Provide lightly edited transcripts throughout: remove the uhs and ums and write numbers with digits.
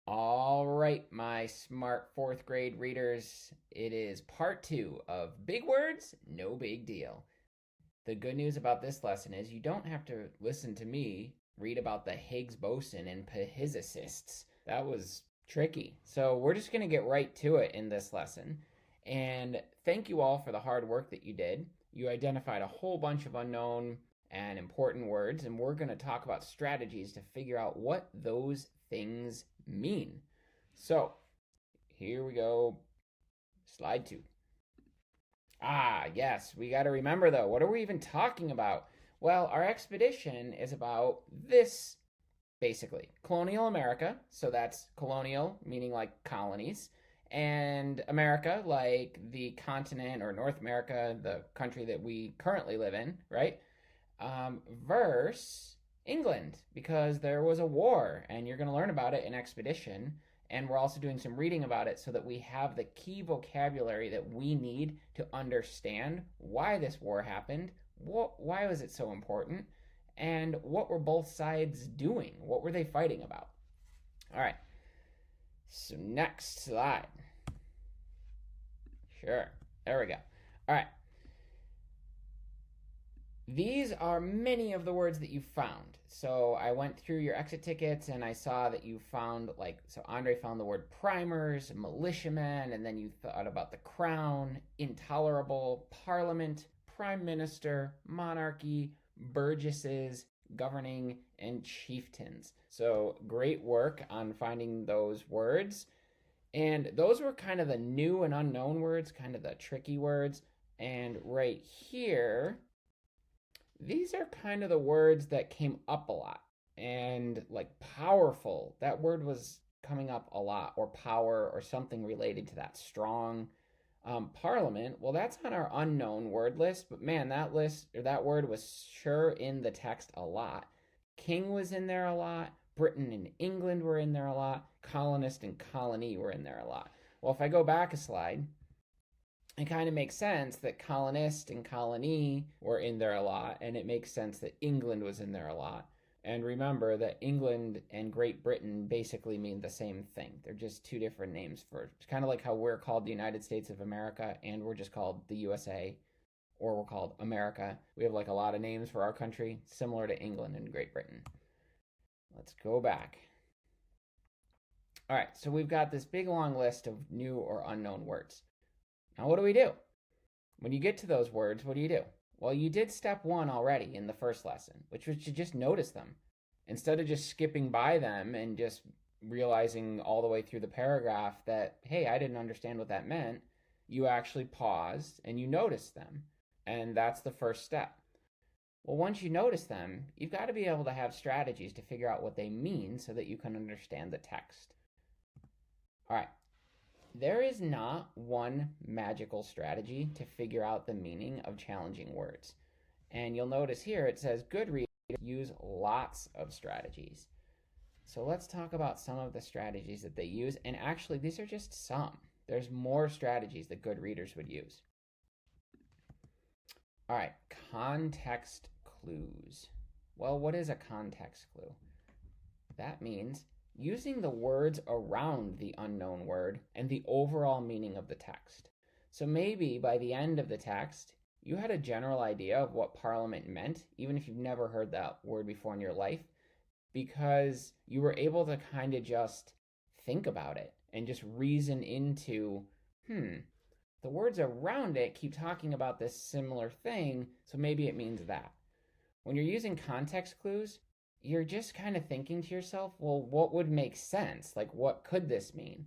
All right, my smart fourth grade readers, it is part two of Big Words, No Big Deal. The good news about this lesson is you don't have to listen to me read about the Higgs boson and physicists. That was tricky. So we're just going to get right to it in this lesson. And thank you all for the hard work that you did. You identified a whole bunch of unknown and important words, and we're going to talk about strategies to figure out what those things mean. So here we go. Slide two. Ah, yes, we got to remember though, what are we even talking about? Well, our expedition is about this basically colonial America. So that's colonial, meaning like colonies, and America, like the continent or North America, the country that we currently live in, right? Versus England, because there was a war, and you're going to learn about it in Expedition. And we're also doing some reading about it so that we have the key vocabulary that we need to understand why this war happened, why was it so important, and what were both sides doing? What were they fighting about? All right, so next slide. Sure, there we go. All right, these are many of the words that you found. So I went through your exit tickets and I saw that you found, like, so Andre found the word primers, militiamen, and then you thought about the crown, intolerable, parliament, prime minister, monarchy, burgesses, governing, and chieftains. So great work on finding those words. And those were kind of the new and unknown words, kind of the tricky words. And right here, these are kind of the words that came up a lot. And like powerful, that word was coming up a lot, or power, or something related to that. Strong. Parliament, well, that's on our unknown word list, but man, that list or that word was sure in the text a lot. King was in there a lot. Britain and England were in there a lot. Colonist and colony were in there a lot. Well, if I go back a slide, it kind of makes sense that colonist and colony were in there a lot, and it makes sense that England was in there a lot. And remember that England and Great Britain basically mean the same thing. They're just two different names for it's kind of like how we're called the United States of America and we're just called the USA, or we're called America. We have like a lot of names for our country similar to England and Great Britain. Let's go back. All right, so we've got this big long list of new or unknown words. Now, what do we do? When you get to those words, what do you do? Well, you did step one already in the first lesson, which was to just notice them. Instead of just skipping by them and just realizing all the way through the paragraph that, hey, I didn't understand what that meant, you actually paused and you noticed them. And that's the first step. Well, once you notice them, you've got to be able to have strategies to figure out what they mean so that you can understand the text. All right. There is not one magical strategy to figure out the meaning of challenging words. And you'll notice here it says good readers use lots of strategies. So let's talk about some of the strategies that they use. And actually, these are just some. There's more strategies that good readers would use. All right, context clues. Well, what is a context clue? That means using the words around the unknown word and the overall meaning of the text. So maybe by the end of the text, you had a general idea of what parliament meant, even if you've never heard that word before in your life, because you were able to kind of just think about it and just reason into, the words around it keep talking about this similar thing, so maybe it means that. When you're using context clues, you're just kind of thinking to yourself, well, what would make sense? Like, what could this mean?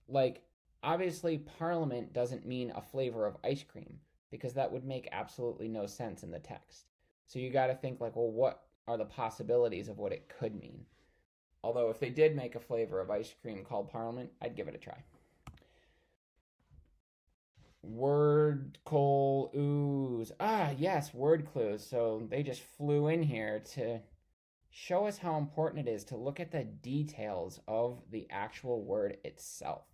Like, obviously, parliament doesn't mean a flavor of ice cream because that would make absolutely no sense in the text. So you got to think, like, well, what are the possibilities of what it could mean? Although, if they did make a flavor of ice cream called parliament, I'd give it a try. Word coal ooze. Ah, yes, word clues. So they just flew in here to show us how important it is to look at the details of the actual word itself.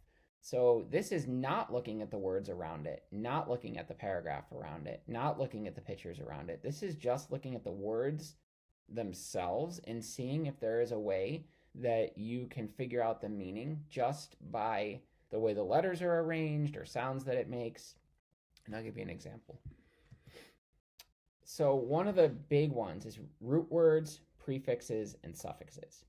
So this is not looking at the words around it, not looking at the paragraph around it, not looking at the pictures around it. This is just looking at the words themselves and seeing if there is a way that you can figure out the meaning just by the way the letters are arranged or sounds that it makes. And I'll give you an example. So one of the big ones is root words, prefixes, and suffixes.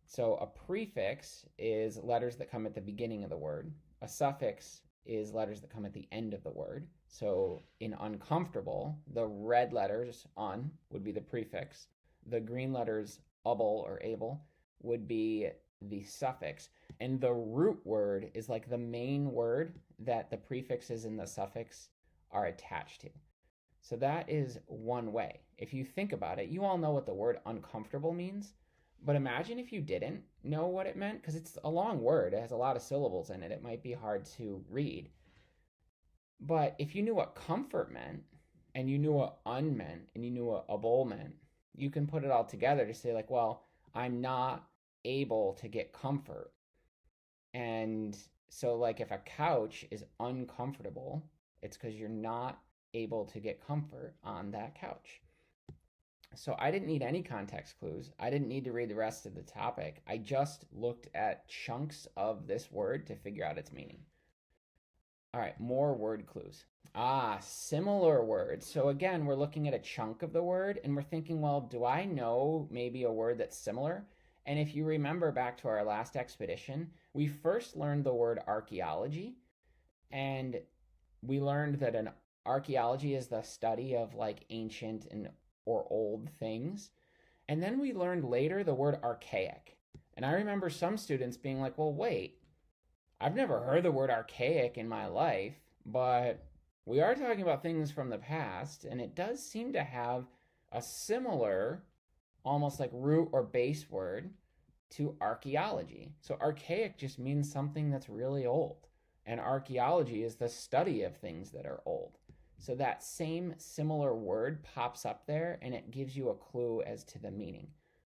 So a prefix is letters that come at the beginning of the word. A suffix is letters that come at the end of the word. So in uncomfortable, the red letters un would be the prefix. The green letters able or able would be the suffix. And the root word is like the main word that the prefixes and the suffix are attached to. So that is one way. If you think about it, you all know what the word uncomfortable means. But imagine if you didn't know what it meant, because it's a long word. It has a lot of syllables in it. It might be hard to read. But if you knew what comfort meant, and you knew what un meant, and you knew what able meant, you can put it all together to say, like, well, I'm not able to get comfort. And so, like, if a couch is uncomfortable, it's because you're not able to get comfort on that couch. So I didn't need any context clues. I didn't need to read the rest of the topic. I just looked at chunks of this word to figure out its meaning. All right, more word clues. Similar words. So again, we're looking at a chunk of the word and we're thinking, well, do I know maybe a word that's similar? And if you remember back to our last expedition, we first learned the word archaeology, and we learned that an archaeology is the study of like ancient and or old things. And then we learned later the word archaic. And I remember some students being like, well, wait, I've never heard the word archaic in my life, but we are talking about things from the past, and it does seem to have a similar, almost like root or base word to archaeology. So archaic just means something that's really old, and archaeology is the study of things that are old. So that same similar word pops up there, and it gives you a clue as to the meaning.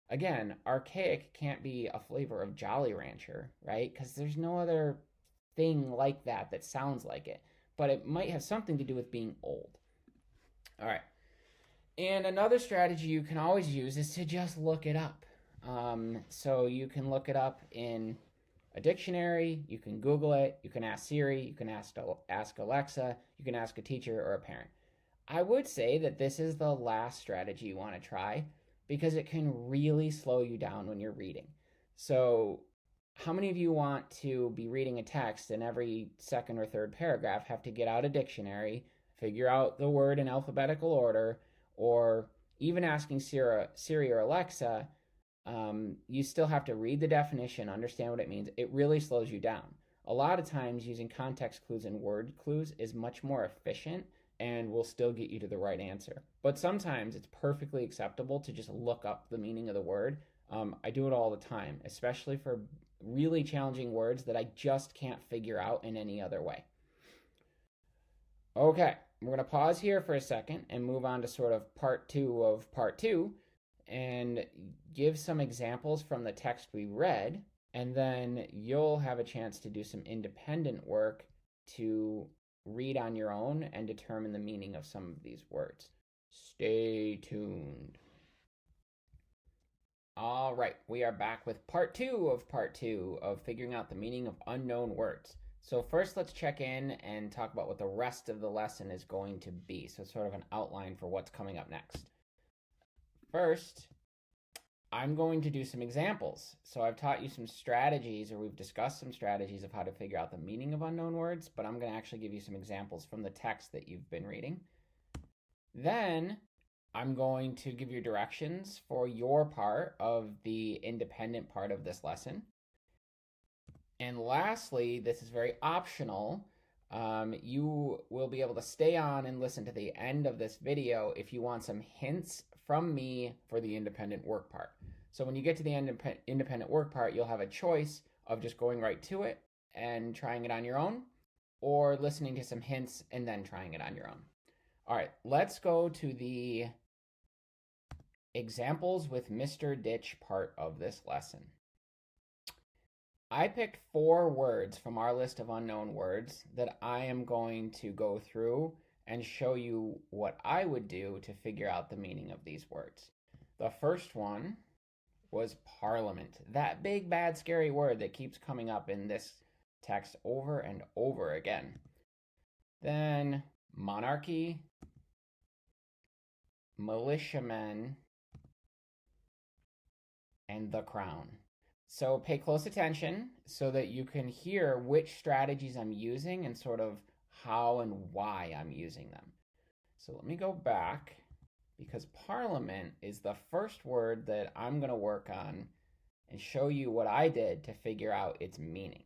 Again, archaic can't be a flavor of Jolly Rancher, right? Because there's no other thing like that that sounds like it. But it might have something to do with being old. All right. And another strategy you can always use is to just look it up. So you can look it up in a dictionary, you can Google it, you can ask Siri, you can ask Alexa, you can ask a teacher or a parent. I would say that this is the last strategy you want to try because it can really slow you down when you're reading. So how many of you want to be reading a text and every second or third paragraph have to get out a dictionary, figure out the word in alphabetical order, or even asking Siri or Alexa, you still have to read the definition, understand what it means. It really slows you down. A lot of times using context clues and word clues is much more efficient and will still get you to the right answer. But sometimes it's perfectly acceptable to just look up the meaning of the word. I do it all the time, especially for really challenging words that I just can't figure out in any other way. Okay, we're going to pause here for a second and move on to sort of part two of part two and give some examples from the text we read, and then you'll have a chance to do some independent work to read on your own and determine the meaning of some of these words. Stay tuned. All right, we are back with part two of figuring out the meaning of unknown words. So first, let's check in and talk about what the rest of the lesson is going to be. So sort of an outline for what's coming up next. First, I'm going to do some examples. So I've taught you some strategies, or we've discussed some strategies of how to figure out the meaning of unknown words, but I'm going to actually give you some examples from the text that you've been reading. Then I'm going to give you directions for your part of the independent part of this lesson. And lastly, this is very optional. You will be able to stay on and listen to the end of this video if you want some hints from me for the independent work part. So when you get to the independent work part, you'll have a choice of just going right to it and trying it on your own, or listening to some hints and then trying it on your own. All right, let's go to the examples with Mr. Ditch part of this lesson. I picked 4 words from our list of unknown words that I am going to go through and show you what I would do to figure out the meaning of these words. The first one was parliament. That big, bad, scary word that keeps coming up in this text over and over again. Then monarchy, militiamen, and the crown. So pay close attention so that you can hear which strategies I'm using and sort of how and why I'm using them. So let me go back, because parliament is the first word that I'm going to work on and show you what I did to figure out its meaning.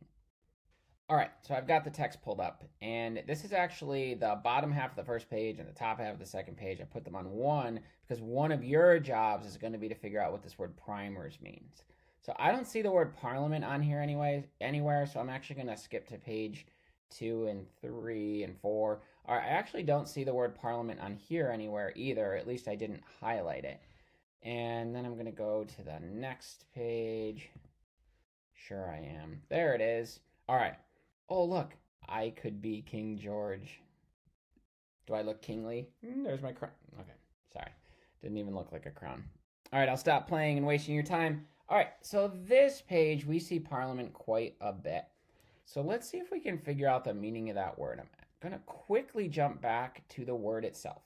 All right, so I've got the text pulled up, and this is actually the bottom half of the first page and the top half of the second page. I put them on one because one of your jobs is going to be to figure out what this word primers means. So I don't see the word parliament on here anywhere, so I'm actually going to skip to page 2 and 3 and 4. I actually don't see the word parliament on here anywhere either, at least I didn't highlight it. And then I'm going to go to the next page. Sure I am. There it is. All right. Oh, look, I could be King George. Do I look kingly? There's my crown. Okay, sorry. Didn't even look like a crown. All right, I'll stop playing and wasting your time. All right, so this page, we see parliament quite a bit. So let's see if we can figure out the meaning of that word. I'm going to quickly jump back to the word itself.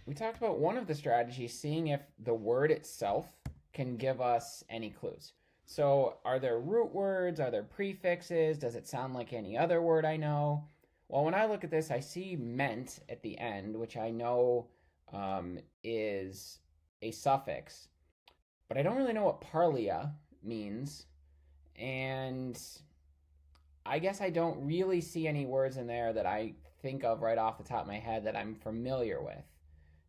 We talked about one of the strategies, seeing if the word itself can give us any clues. So are there root words? Are there prefixes? Does it sound like any other word I know? Well, when I look at this, I see meant at the end, which I know is a suffix. But I don't really know what parlia means. And I guess I don't really see any words in there that I think of right off the top of my head that I'm familiar with.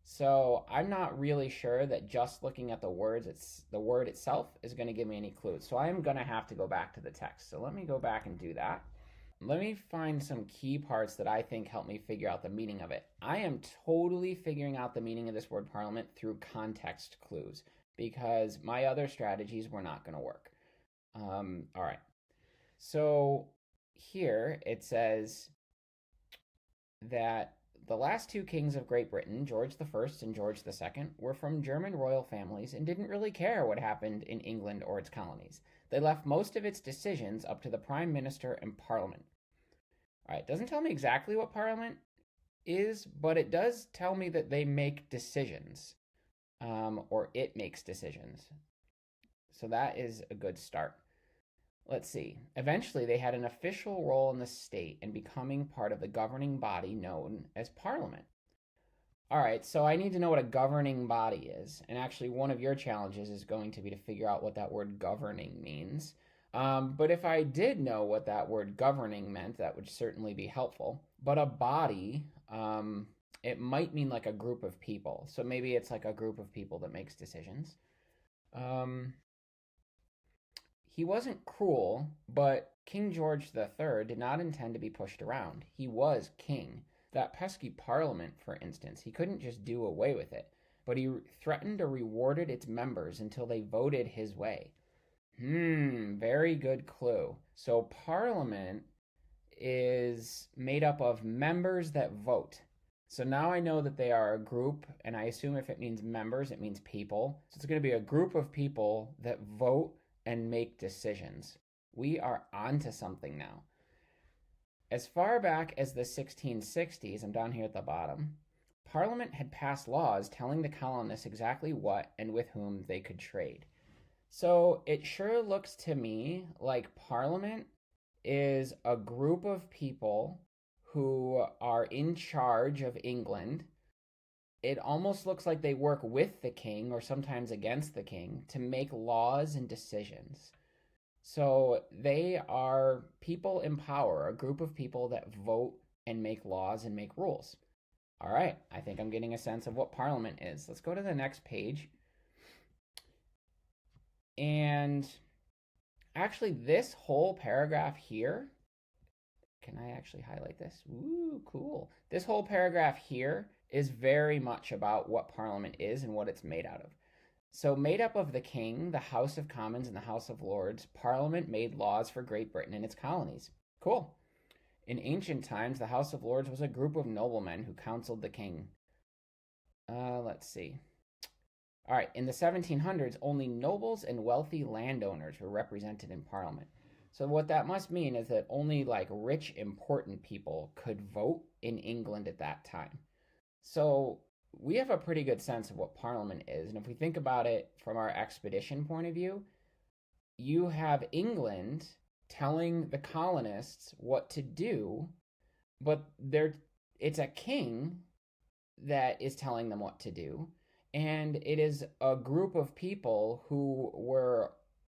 So I'm not really sure that just looking at the word itself is going to give me any clues. So I'm going to have to go back to the text. So let me go back and do that. Let me find some key parts that I think help me figure out the meaning of it. I am totally figuring out the meaning of this word parliament through context clues, because my other strategies were not going to work. All right. So here it says that the last two kings of Great Britain, George I and George II, were from German royal families and didn't really care what happened in England or its colonies. They left most of its decisions up to the Prime Minister and Parliament. All right, it doesn't tell me exactly what Parliament is, but it does tell me that they make decisions, or it makes decisions. So that is a good start. Let's see. Eventually, they had an official role in the state and becoming part of the governing body known as Parliament. All right, so I need to know what a governing body is. And actually, one of your challenges is going to be to figure out what that word governing means. But if I did know what that word governing meant, that would certainly be helpful. But a body, it might mean like a group of people. So maybe it's like a group of people that makes decisions. He wasn't cruel, but King George III did not intend to be pushed around. He was king. That pesky parliament, for instance, he couldn't just do away with it, but he threatened or rewarded its members until they voted his way. Very good clue. So parliament is made up of members that vote. So now I know that they are a group, and I assume if it means members, it means people. So it's going to be a group of people that vote and make decisions. We are onto something now. As far back as the 1660s, I'm down here at the bottom, Parliament had passed laws telling the colonists exactly what and with whom they could trade. So it sure looks to me like Parliament is a group of people who are in charge of England. It almost looks like they work with the king or sometimes against the king to make laws and decisions. So they are people in power, a group of people that vote and make laws and make rules. All right, I think I'm getting a sense of what Parliament is. Let's go to the next page. And actually, this whole paragraph here, can I actually highlight this? Ooh, cool. This whole paragraph here is very much about what Parliament is and what it's made out of. So made up of the King, the House of Commons, and the House of Lords, Parliament made laws for Great Britain and its colonies. Cool. In ancient times, the House of Lords was a group of noblemen who counseled the King. Let's see. All right, in the 1700s, only nobles and wealthy landowners were represented in Parliament. So what that must mean is that only like rich, important people could vote in England at that time. So we have a pretty good sense of what Parliament is. And if we think about it from our expedition point of view, you have England telling the colonists what to do, but it's a king that is telling them what to do. And it is a group of people who were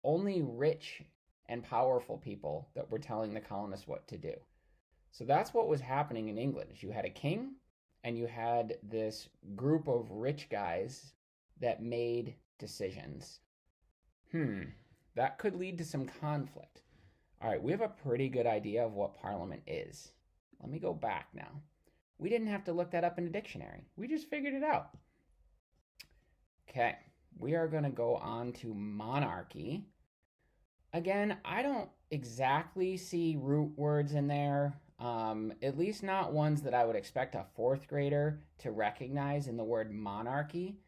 only rich and powerful people that were telling the colonists what to do. So that's what was happening in England. You had a king and you had this group of rich guys that made decisions. That could lead to some conflict. All right, we have a pretty good idea of what Parliament is. Let me go back now. We didn't have to look that up in a dictionary. We just figured it out. Okay, we are going to go on to monarchy. Again, I don't exactly see root words in there, at least not ones that I would expect a fourth grader to recognize in the word monarchy.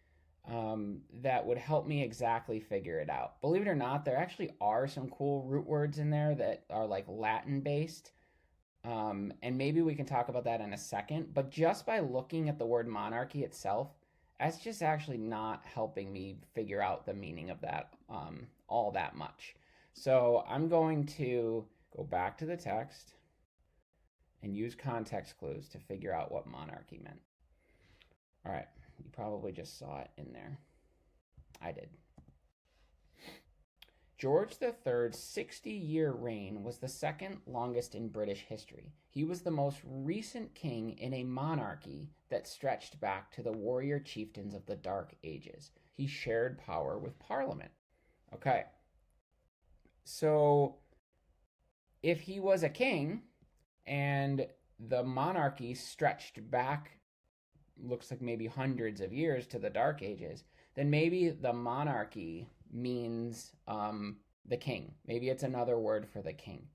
That would help me exactly figure it out. Believe it or not, there actually are some cool root words in there that are like Latin based. And maybe we can talk about that in a second. But just by looking at the word monarchy itself, that's just actually not helping me figure out the meaning of that all that much. So I'm going to go back to the text and use context clues to figure out what monarchy meant. All right, you probably just saw it in there. I did. George III's 60-year reign was the second longest in British history. He was the most recent king in a monarchy that stretched back to the warrior chieftains of the Dark Ages. He shared power with Parliament. Okay. So, if he was a king and the monarchy stretched back, looks like maybe hundreds of years to the Dark Ages, then maybe the monarchy means the king. Maybe it's another word for the king.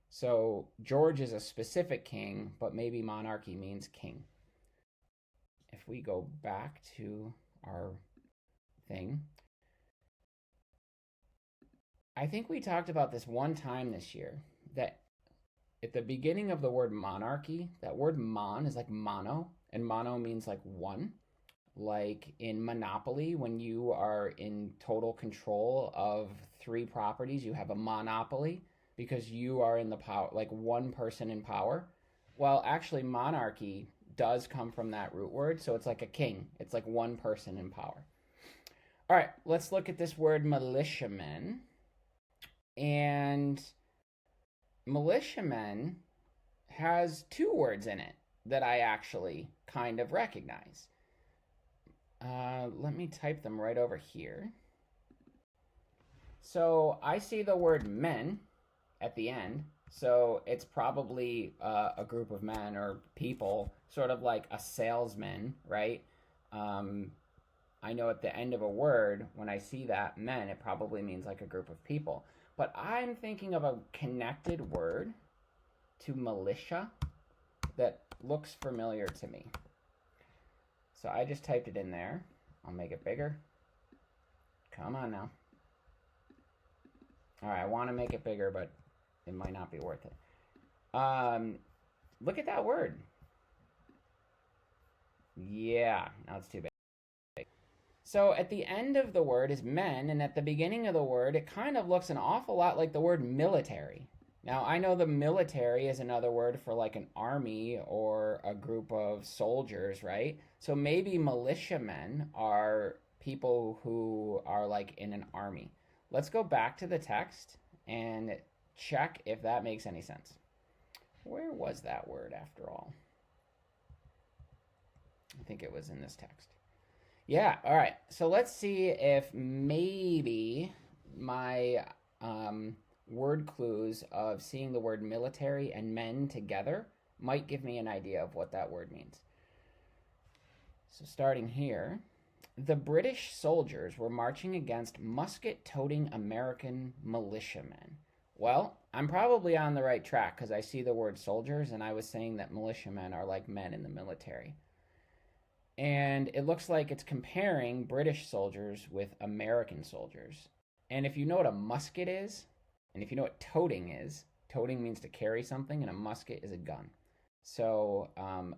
So George is a specific king, but maybe monarchy means king. If we go back to our thing, I think we talked about this one time this year, that at the beginning of the word monarchy, that word mon is like mono, and mono means like one. Like in Monopoly, when you are in total control of 3 properties, you have a monopoly because you are in the power, like one person in power. Well, actually, monarchy does come from that root word, so it's like a king. It's like one person in power. All right, let's look at this word militiamen. And militiamen has 2 words in it that I actually kind of recognize. Let me type them right over here. So I see the word men at the end. So it's probably a group of men or people, sort of like a salesman, right? I know at the end of a word, when I see that men, it probably means like a group of people. But I'm thinking of a connected word to militia that looks familiar to me. So I just typed it in there. I'll make it bigger. Come on now. All right, I want to make it bigger, but it might not be worth it. Look at that word. Yeah, now it's too big. So at the end of the word is men, and at the beginning of the word, it kind of looks an awful lot like the word military. Now, I know the military is another word for like an army or a group of soldiers, right? So maybe militiamen are people who are like in an army. Let's go back to the text and check if that makes any sense. Where was that word after all? I think it was in this text. Yeah, all right. So let's see if maybe my word clues of seeing the word military and men together might give me an idea of what that word means. So starting here, the British soldiers were marching against musket-toting American militiamen. Well, I'm probably on the right track because I see the word soldiers, and I was saying that militiamen are like men in the military. And it looks like it's comparing British soldiers with American soldiers. And if you know what a musket is, and if you know what toting is, toting means to carry something, and a musket is a gun. So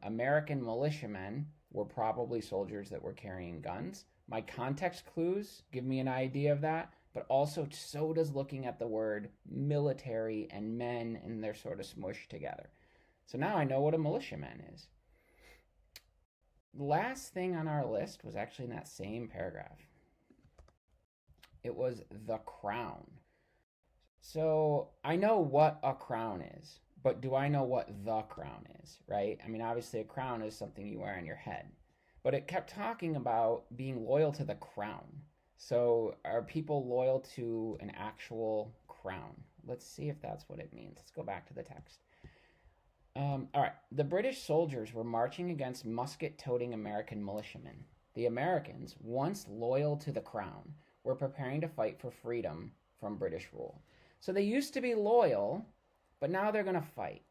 American militiamen were probably soldiers that were carrying guns. My context clues give me an idea of that, but also so does looking at the word military and men, and they're sort of smushed together. So now I know what a militiaman is. The last thing on our list was actually in that same paragraph. It was the crown. So I know what a crown is, but do I know what the crown is, right? I mean, obviously a crown is something you wear on your head, but it kept talking about being loyal to the crown. So are people loyal to an actual crown? Let's see if that's what it means. Let's go back to the text. All right. The British soldiers were marching against musket-toting American militiamen. The Americans, once loyal to the crown, were preparing to fight for freedom from British rule. So they used to be loyal, but now they're going to fight.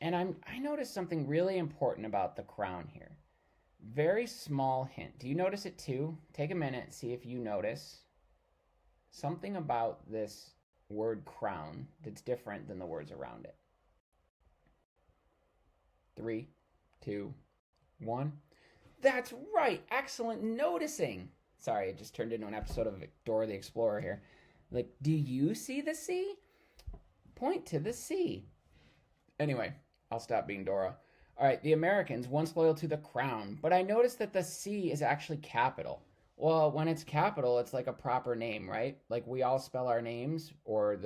And I noticed something really important about the crown here. Very small hint. Do you notice it too? Take a minute, see if you notice something about this word crown that's different than the words around it. 3, 2, 1. That's right. Excellent noticing. Sorry, it just turned into an episode of Dora the Explorer here. Like, do you see the sea? Point to the sea. Anyway, I'll stop being Dora. All right, the Americans, once loyal to the crown, but I noticed that the C is actually capital. Well, when it's capital, it's like a proper name, right? Like we all spell our names, or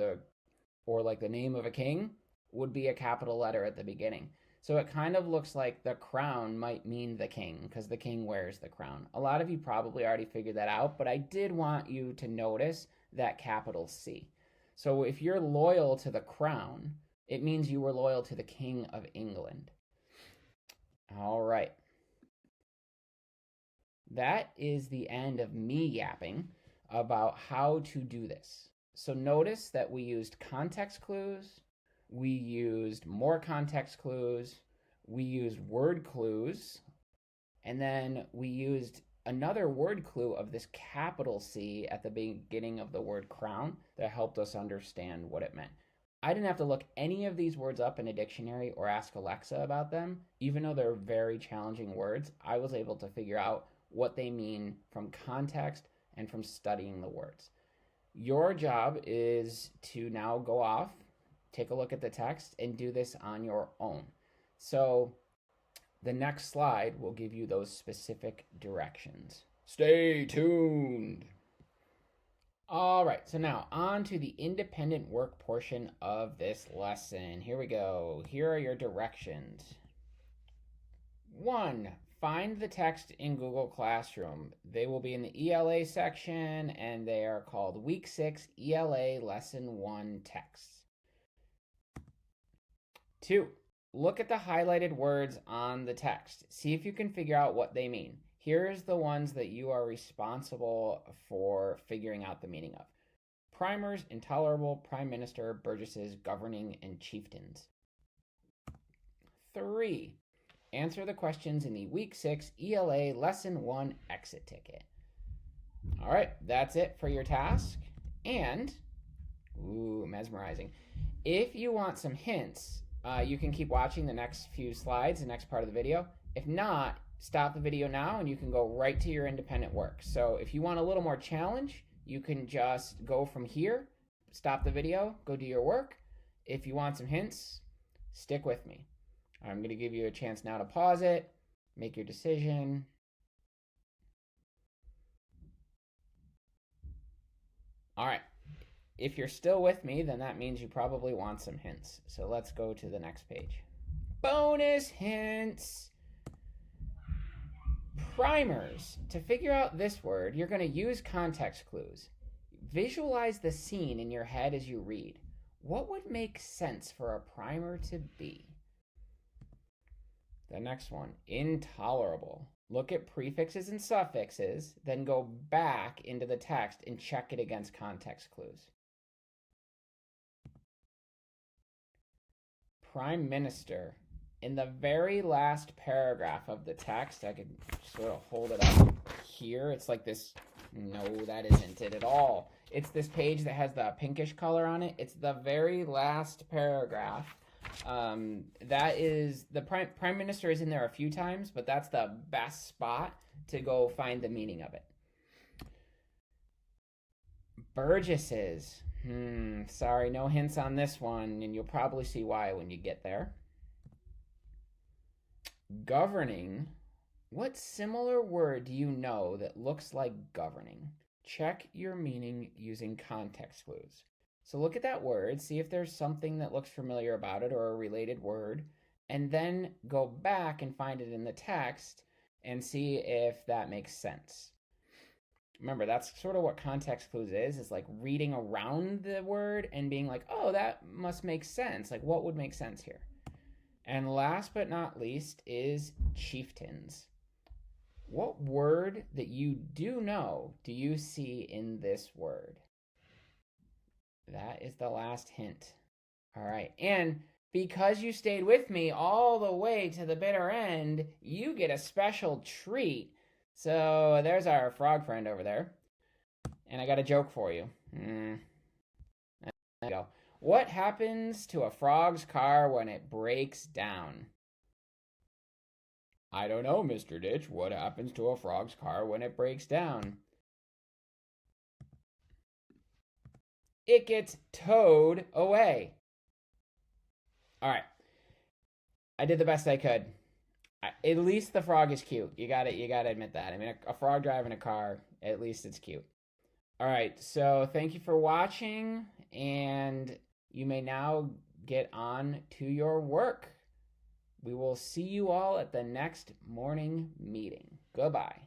like the name of a king would be a capital letter at the beginning. So it kind of looks like the crown might mean the king, because the king wears the crown. A lot of you probably already figured that out, but I did want you to notice that capital C. So if you're loyal to the crown, it means you were loyal to the King of England. All right. That is the end of me yapping about how to do this. So notice that we used context clues, we used more context clues, we used word clues, and then we used another word clue of this capital C at the beginning of the word crown that helped us understand what it meant. I didn't have to look any of these words up in a dictionary or ask Alexa about them. Even though they're very challenging words, I was able to figure out what they mean from context and from studying the words. Your job is to now go off, take a look at the text, and do this on your own. So the next slide will give you those specific directions. Stay tuned. All right, so now on to the independent work portion of this lesson. Here we go. Here are your directions. 1, find the text in Google Classroom. They will be in the ELA section, and they are called Week 6 ELA Lesson 1 texts. 2, look at the highlighted words on the text. See if you can figure out what they mean. Here's the ones that you are responsible for figuring out the meaning of. Primers, intolerable, prime minister, burgesses, governing, and chieftains. 3, answer the questions in the Week 6 ELA Lesson 1 exit ticket. All right, that's it for your task. And, mesmerizing. If you want some hints, you can keep watching the next few slides, the next part of the video. If not, stop the video now and you can go right to your independent work. So if you want a little more challenge, you can just go from here, stop the video, go do your work. If you want some hints, stick with me. I'm going to give you a chance now to pause it, make your decision. All right. If you're still with me, then that means you probably want some hints. So let's go to the next page. Bonus hints. Primers. To figure out this word, you're going to use context clues. Visualize the scene in your head as you read. What would make sense for a primer to be? The next one, intolerable. Look at prefixes and suffixes, then go back into the text and check it against context clues. Prime minister. in the very last paragraph of the text, I could sort of hold it up here. It's like this. No, that isn't it at all. It's this page that has the pinkish color on it. It's the very last paragraph. That is the prime minister is in there a few times, but that's the best spot to go find the meaning of it. Burgesses. Sorry, no hints on this one, and you'll probably see why when you get there. Governing. What similar word do you know that looks like governing? Check your meaning using context clues. So look at that word, see if there's something that looks familiar about it or a related word, and then go back and find it in the text and see if that makes sense. Remember, that's sort of what context clues is like reading around the word and being like, oh, that must make sense. Like, what would make sense here? And last but not least is chieftains. What word that you do know do you see in this word? That is the last hint. All right. And because you stayed with me all the way to the bitter end, you get a special treat. So there's our frog friend over there. And I got a joke for you. There you go. What happens to a frog's car when it breaks down? I don't know, Mr. Ditch. What happens to a frog's car when it breaks down? It gets towed away. All right. I did the best I could. At least the frog is cute. You gotta admit that. I mean, a frog driving a car, at least it's cute. All right. So thank you for watching, and you may now get on to your work. We will see you all at the next morning meeting. Goodbye.